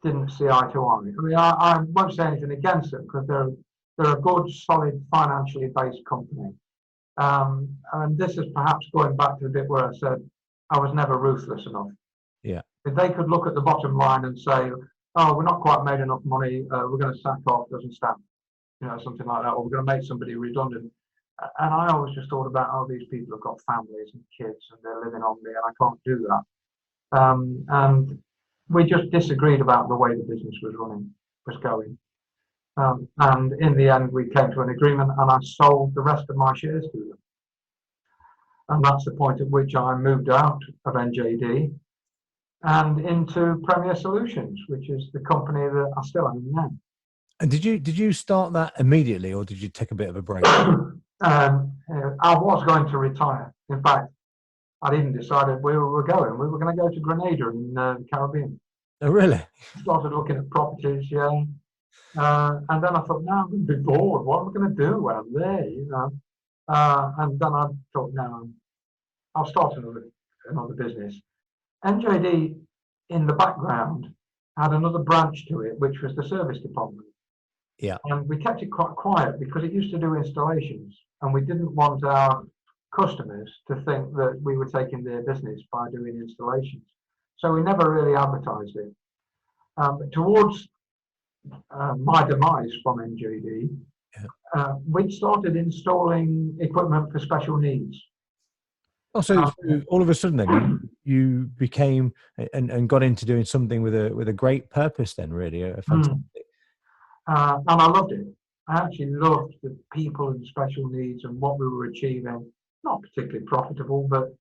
S2: didn't see eye to eye. I mean, I won't say anything against them because they're a good, solid, financially based company. And this is perhaps going back to the bit where I said I was never ruthless enough.
S1: Yeah.
S2: If they could look at the bottom line and say, "Oh, we're not quite made enough money. We're going to sack off," doesn't stand. Something like that, or we're going to make somebody redundant. And I always just thought about, oh, these people have got families and kids and they're living on me and I can't do that. And we just disagreed about the way the business was going. And in the end, we came to an agreement and I sold the rest of my shares to them. And that's the point at which I moved out of NJD and into Premier Solutions, which is the company that I still own now.
S1: And did you start that immediately, or did you take a bit of a break?
S2: I was going to retire. In fact, I'd even decided where we were going. We were going to go to Grenada in the Caribbean.
S1: Oh, really?
S2: Started looking at properties, yeah. And then I thought, no, I'm going to be bored. What am I going to do when I'm there, And then I thought, no, I'll start another business. NJD, in the background, had another branch to it, which was the service department.
S1: Yeah.
S2: And we kept it quite quiet because it used to do installations and we didn't want our customers to think that we were taking their business by doing installations. So we never really advertised it. Towards my demise from NJD, we started installing equipment for special needs.
S1: Oh, so all of a sudden then you became and got into doing something with a great purpose then, really, a fantastic.
S2: And I loved it. I actually loved the people in special needs and what we were achieving. Not particularly profitable, but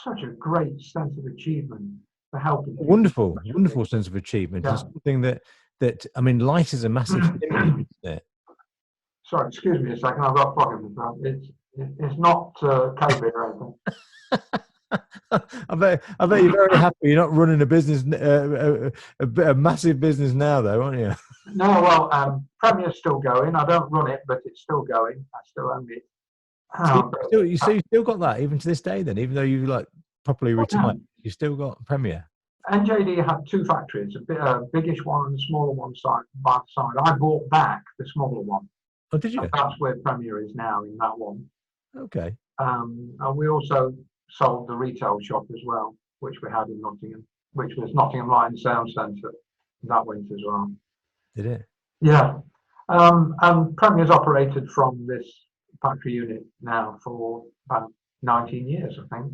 S2: such a great sense of achievement for helping.
S1: Wonderful sense of achievement. It's something that I mean, light is a massive thing, isn't it?
S2: Sorry, excuse me a second. I've got a frog in the throat. It's not COVID or anything.
S1: I bet you're very happy you're not running a business, a massive business now, though, aren't you?
S2: No, well, Premier's still going. I don't run it, but it's still going. I still own it.
S1: You still got that even to this day, then, even though you like properly retired, you still got Premier.
S2: NJD had two factories, a biggish one and a smaller one by the side. I bought back the smaller one.
S1: Oh, did you?
S2: And that's where Premier is now, in that one.
S1: Okay.
S2: And we also sold the retail shop as well, which we had in Nottingham, which was Nottingham Light Sound Centre. That went as well.
S1: Did it?
S2: Yeah. And Premier's operated from this factory unit now for about 19 years, I think.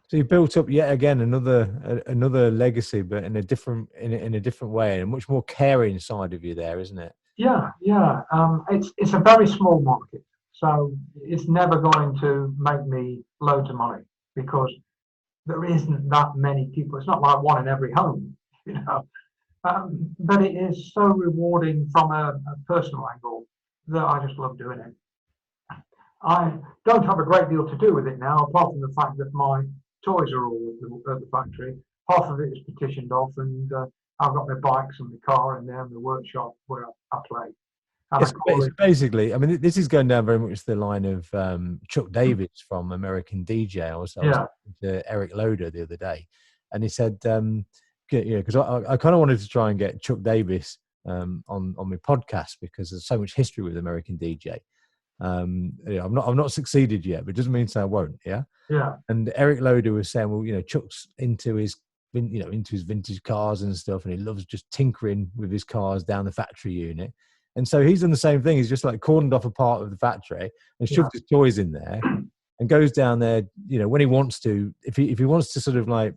S1: So you built up yet again another legacy, but in a different way, and a much more caring side of you there, isn't it?
S2: Yeah. It's a very small market, so it's never going to make me loads of money because there isn't that many people. It's not like one in every home, you know. But it is so rewarding from a personal angle that I just love doing it. I don't have a great deal to do with it now, apart from the fact that my toys are all at the factory. Half of it is petitioned off, and I've got my bikes and my car in there and the workshop where I play.
S1: It's basically, I mean, this is going down very much the line of Chuck Davis from American DJ. I was talking to Eric Loader the other day, and he said, because I kind of wanted to try and get Chuck Davis on my podcast because there's so much history with American DJ. I've not succeeded yet, but it doesn't mean to say I won't. Yeah. And Eric Loader was saying, well, Chuck's into his vintage cars and stuff, and he loves just tinkering with his cars down the factory unit. And so he's done the same thing. He's just like cordoned off a part of the factory and shoved his toys in there, and goes down there. When he wants to, if he wants to sort of like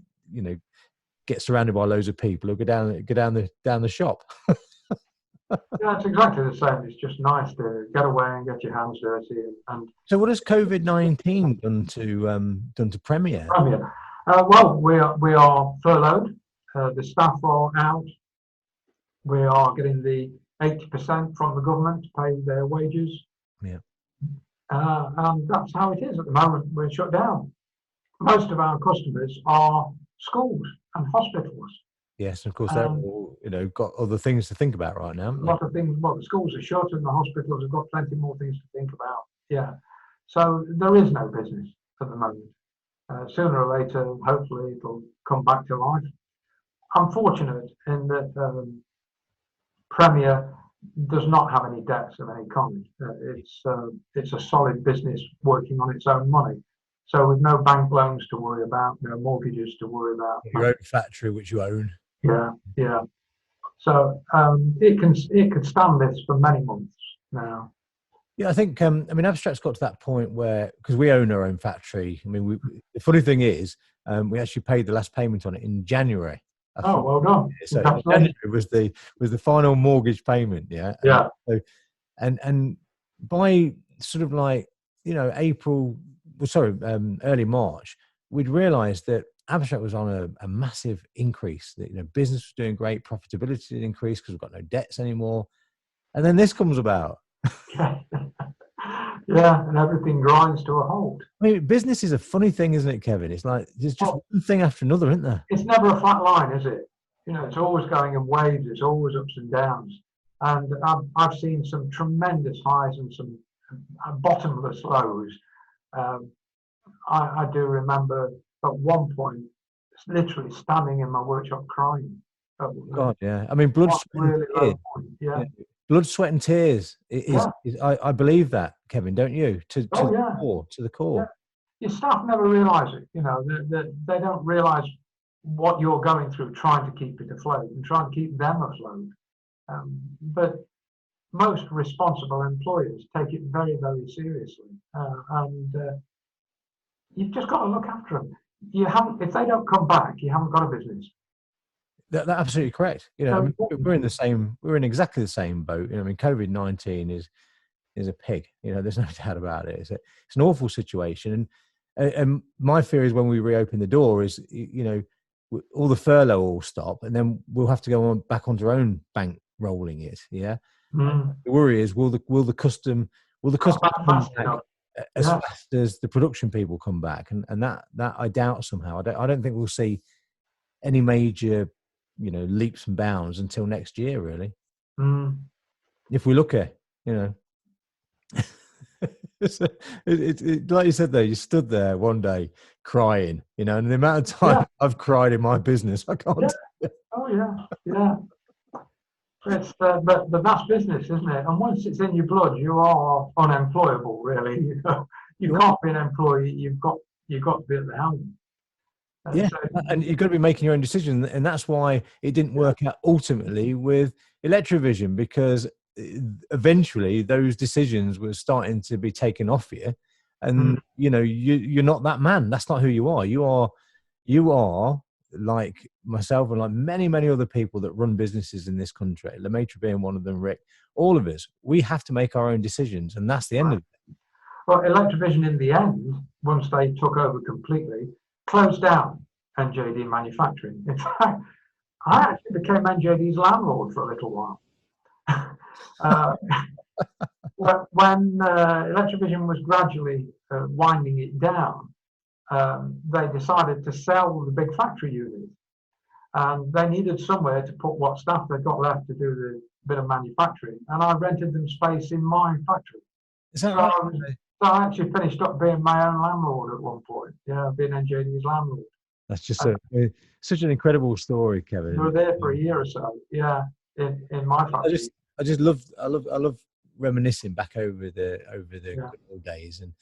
S1: get surrounded by loads of people, he'll go down the shop.
S2: Yeah, it's exactly the same. It's just nice to get away and get your hands dirty. And
S1: so, what has COVID-19 done to Premier?
S2: Well, we are furloughed. The staff are out. We are getting the 80% from the government to pay their wages.
S1: Yeah.
S2: And that's how it is at the moment. We're shut down. Most of our customers are schools and hospitals.
S1: Yes, of course, they're all, got other things to think about right now.
S2: A lot of things. Well, the schools are shut and the hospitals have got plenty more things to think about. Yeah. So there is no business at the moment. Sooner or later, hopefully, it'll come back to life. I'm fortunate in that Premier does not have any debts of any kind. It's a solid business working on its own money. So with no bank loans to worry about, no mortgages to worry about.
S1: Your own factory, which you own.
S2: Yeah. So it could stand this for many months now.
S1: Yeah, I think, Abstract's got to that point where, because we own our own factory, the funny thing is, we actually paid the last payment on it in January.
S2: Well done.
S1: So January was the final mortgage payment, yeah?
S2: Yeah.
S1: So, and by sort of like, early March, we'd realised that Abstract was on a massive increase, that, business was doing great, profitability had increased because we've got no debts anymore. And then this comes about.
S2: Yeah, and everything grinds to a halt.
S1: Business is a funny thing, isn't it, Kevin? It's like there's just one thing after another, isn't there?
S2: It's never a flat line, is it? It's always going in waves. It's always ups and downs. And I've seen some tremendous highs and some bottomless lows. I do remember at one point literally standing in my workshop crying.
S1: God, yeah. Blood.
S2: Really low point. Yeah.
S1: blood, sweat, and tears. I believe that, Kevin, don't you? To the core, to the core.
S2: Yeah. Your staff never realise it. You know, they don't realise what you're going through trying to keep it afloat and trying to keep them afloat. But most responsible employers take it very, very seriously, and you've just got to look after them. You haven't, if they don't come back, you haven't got a business.
S1: That's absolutely correct. You know, I mean, we're in exactly the same boat. You know, I mean, COVID-19 is a pig. You know, there's no doubt about it. It's an awful situation, and my fear is when we reopen the door is, you know, all the furlough will stop, and then we'll have to go on back onto our own bank rolling it. Yeah. The worry is, will the custom come back as fast as the production people come back, and that I doubt somehow. I don't think we'll see any major, you know, leaps and bounds until next year, really. If we look at, you know, like you said there, you stood there one day crying, you know, and the amount of time I've cried in my business, I can't.
S2: Oh yeah. It's but that's business, isn't it? And once it's in your blood, you are unemployable, really. You know, you can't be an employee. You've got to be at the helm.
S1: And you've got to be making your own decision, and that's why it didn't work out ultimately with Electrovision, because eventually those decisions were starting to be taken off you, and you know, you're not that man. That's not who you are. You are like myself and like many other people that run businesses in this country, Lemaitre being one of them, Rick, all of us, we have to make our own decisions, and that's the end of it.
S2: Well, Electrovision in the end, once they took over completely, closed down NJD manufacturing. In fact, I actually became NJD's landlord for a little while. When Electrovision was gradually winding it down, they decided to sell the big factory unit, and they needed somewhere to put what staff they'd got left to do the bit of manufacturing, and I rented them space in my factory.
S1: Is that right?
S2: So I actually finished up being my own landlord at one point. Yeah, being NJD's landlord.
S1: That's just such an incredible story, Kevin.
S2: We were there for a year or so. Yeah, in my factory.
S1: I love reminiscing back over the good old days, and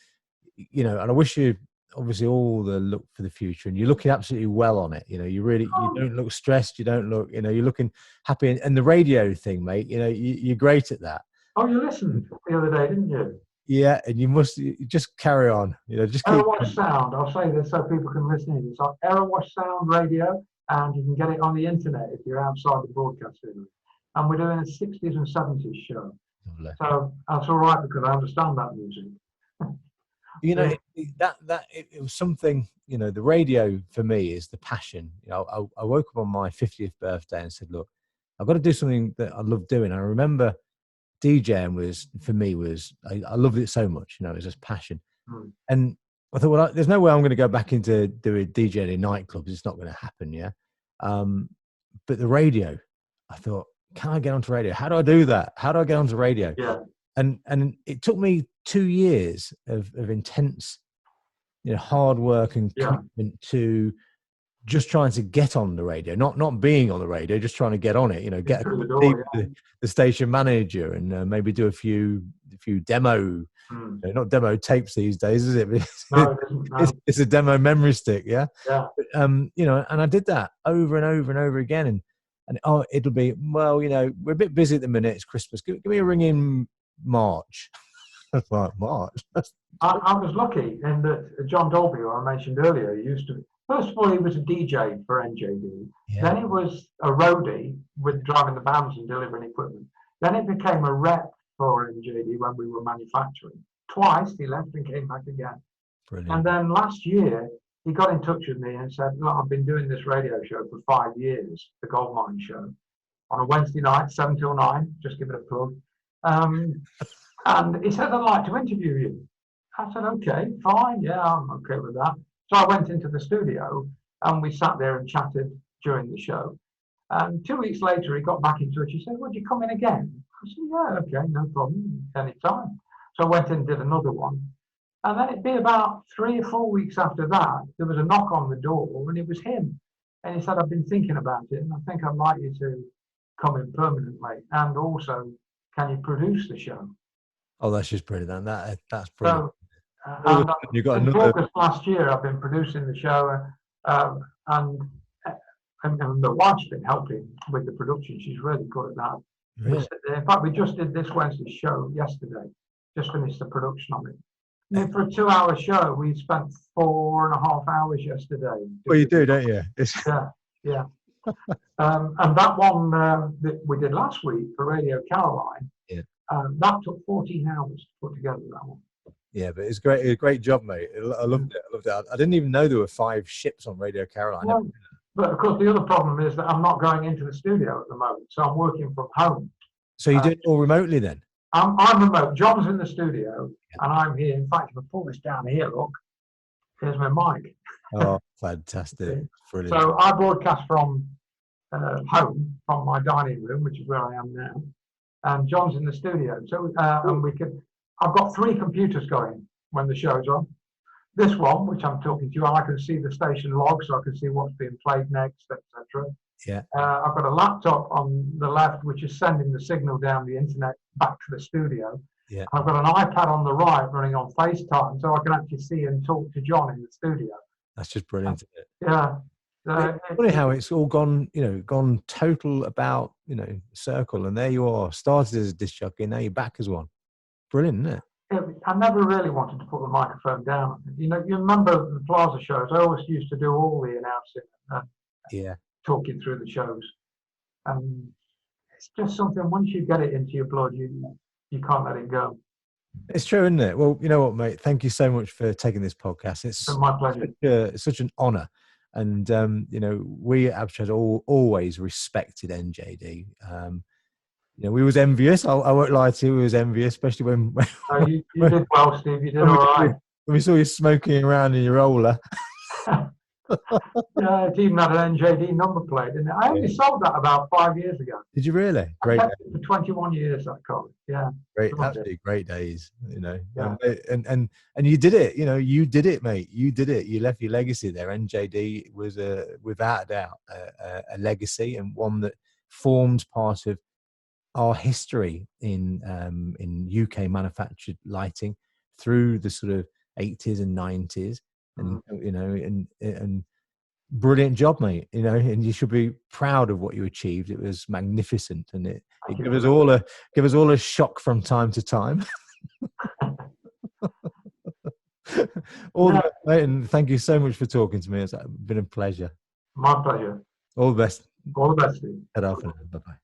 S1: you know, and I wish you obviously all the luck for the future, and you're looking absolutely well on it. You know, you don't look stressed. You don't look, you know, you're looking happy. And the radio thing, mate, you know, you're great at that.
S2: Oh, you listened the other day, didn't you?
S1: Yeah, and you just carry on. You know, just keep.
S2: Aerowash Sound. I'll say this so people can listen in. It's like Aerowash Sound Radio, and you can get it on the internet if you're outside the broadcast area. And we're doing a 60s and 70s show. Lovely. So that's all right, because I understand that music.
S1: You know, it was something, you know, the radio for me is the passion. You know, I woke up on my 50th birthday and said, look, I've got to do something that I love doing. I remember DJing I loved it so much, you know, it was just passion. And I thought, well, there's no way I'm going to go back into doing DJing in nightclubs. It's not going to happen, yeah. But the radio, I thought, can I get onto radio? How do I do that? How do I get onto radio?
S2: Yeah.
S1: And it took me 2 years of intense, you know, hard work and commitment to just trying to get on the radio, not being on the radio, just trying to get on it. You know, get the station manager and maybe do a few demo, you know, not demo tapes these days, is it?
S2: No,
S1: it's a demo memory stick, yeah.
S2: Yeah.
S1: You know, and I did that over and over and over again, and it'll be, well, you know, we're a bit busy at the minute. It's Christmas. Give me a ring in March. Like March.
S2: I was lucky in that John Dolby, who I mentioned earlier, used to. First of all, he was a DJ for NJD. Yeah. Then he was a roadie with driving the bands and delivering equipment. Then he became a rep for NJD when we were manufacturing. Twice he left and came back again.
S1: Brilliant.
S2: And then last year he got in touch with me and said, look, I've been doing this radio show for 5 years, the Goldmine Show, on a Wednesday night, 7 till 9, just give it a plug. And he said, I'd like to interview you. I said, okay, fine, yeah, I'm okay with that. So I went into the studio and we sat there and chatted during the show. And 2 weeks later, he got back in touch. He said, would you come in again? I said, yeah, okay, no problem, anytime. So I went in and did another one. And then it'd be about 3 or 4 weeks after that, there was a knock on the door and it was him. And he said, I've been thinking about it and I think I'd like you to come in permanently and also can you produce the show?
S1: Oh, that's just brilliant. That's brilliant.
S2: So,
S1: you got
S2: since
S1: another.
S2: August last year, I've been producing the show, and the wife's been helping with the production. She's really good at that.
S1: Really?
S2: In fact, we just did this Wednesday's show yesterday. Just finished the production of it. I mean, for a 2-hour show, we spent 4.5 hours yesterday.
S1: Well, you do, don't you?
S2: Yeah. And that one that we did last week for Radio Caroline, that took 14 hours to put together, that one.
S1: Yeah, but it's great. A great job, mate. I loved it. I didn't even know there were 5 ships on Radio Caroline.
S2: Well, but of course, the other problem is that I'm not going into the studio at the moment, so I'm working from home.
S1: So you do it all remotely then?
S2: I'm remote. John's in the studio, and I'm here. In fact, if I pull this down here, look, here's my mic.
S1: Oh, fantastic. Brilliant.
S2: So I broadcast from home, from my dining room, which is where I am now, and John's in the studio. So and I've got 3 computers going when the show's on. This one, which I'm talking to you, I can see the station log, so I can see what's being played next, etc.
S1: Yeah.
S2: I've got a laptop on the left, which is sending the signal down the internet back to the studio.
S1: Yeah.
S2: I've got an iPad on the right running on FaceTime, so I can actually see and talk to John in the studio.
S1: That's just brilliant, isn't it?
S2: Yeah.
S1: It's funny how it's all gone total about, circle, and there you are, started as a disc jockey, and now you're back as one. Brilliant, isn't it?
S2: I never really wanted to put the microphone down. You remember the Plaza shows, I always used to do all the announcing and talking through the shows. It's just something, once you get it into your blood, you can't let it go.
S1: It's true, isn't it? Well, you know what, mate? Thank you so much for taking this podcast. It's
S2: my pleasure.
S1: Such an honour. And, we at Abstract always respected NJD. We was envious. I won't lie to you. We was envious, especially when
S2: you did well, Steve. You did all right.
S1: When we saw you smoking around in your roller.
S2: Yeah, it even had an NJD number plate, didn't it? I only sold that about 5 years ago.
S1: Did you really? Great.
S2: I kept it for 21 years, that car. Yeah.
S1: Great, absolutely great days.
S2: Yeah.
S1: And you did it. You did it, mate. You did it. You left your legacy there. NJD was without a doubt a legacy, and one that forms part of our history in UK manufactured lighting through the sort of 80s and 90s, and brilliant job, mate. And you should be proud of what you achieved. It was magnificent, and it gave us all a shock from time to time. All the best, mate, and thank you so much for talking to me. It's been a pleasure.
S2: My pleasure.
S1: All the best.
S2: All the best, Steve.
S1: Bye bye.